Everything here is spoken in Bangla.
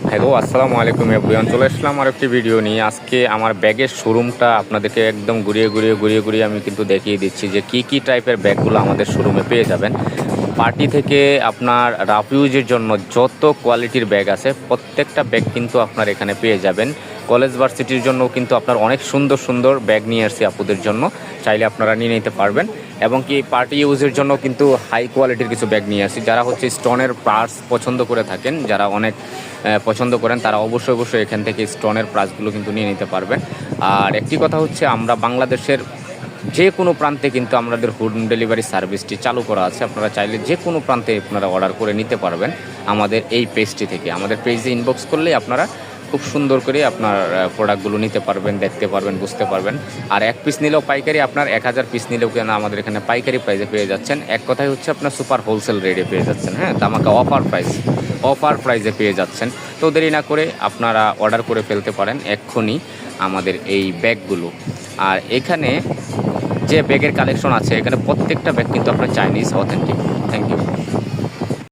হ্যালো, আসসালামু আলাইকুম এভরিওয়ান। চলে আসলাম আর একটি ভিডিও নিয়ে। আজকে আমার ব্যাগের শোরুমটা আপনাদেরকে একদম ঘুরিয়ে আমি কিন্তু দেখিয়ে দিচ্ছি যে কি টাইপের ব্যাগগুলো আমাদের শোরুমে পেয়ে যাবেন। পার্টি থেকে আপনার রাফ ইউজের জন্য যত কোয়ালিটির ব্যাগ আছে প্রত্যেকটা ব্যাগ কিন্তু আপনার এখানে পেয়ে যাবেন। কলেজ ভার্সিটির জন্য কিন্তু আপনার অনেক সুন্দর সুন্দর ব্যাগ নিয়ে আসছি আপুদের জন্য, চাইলে আপনারা নিয়ে নিতে পারবেন। এবং কি পার্টি ইউজের জন্য কিন্তু হাই কোয়ালিটির কিছু ব্যাগ নিয়ে আসি। যারা হচ্ছে স্টোনের পার্স পছন্দ করে থাকেন, যারা অনেক পছন্দ করেন, তারা অবশ্যই এখান থেকে স্টোনের পার্সগুলো কিন্তু নিয়ে নিতে পারবেন। আর একটি কথা হচ্ছে, আমরা বাংলাদেশের যে কোনো প্রান্তে কিন্তু আমাদের হোম ডেলিভারি সার্ভিসটি চালু করা আছে। আপনারা চাইলে যে কোনো প্রান্তে আপনারা অর্ডার করে নিতে পারবেন আমাদের এই পেজটি থেকে। আমাদের পেজে ইনবক্স করলেই আপনারা খুব সুন্দর করে আপনার প্রোডাক্টগুলো নিতে পারবেন, দেখতে পারবেন, বুঝতে পারবেন। আর এক পিস নিলেও পাইকারি, আপনার 1000 পিস নিলেও কেন আমাদের এখানে পাইকারি প্রাইসে পেয়ে যাচ্ছেন। এক কথায় হচ্ছে আপনার সুপার হোলসেল রেটে পেয়ে যাচ্ছেন। হ্যাঁ, আমাকে অফার প্রাইসে পেয়ে যাচ্ছেন। তো দেরি না করে আপনারা অর্ডার করে ফেলতে পারেন এক্ষুনি আমাদের এই ব্যাগগুলো। আর এখানে যে ব্যাগের কালেকশন আছে, এখানে প্রত্যেকটা ব্যাগ কিন্তু আপনার চাইনিজ অথেন্টিক। Thank you.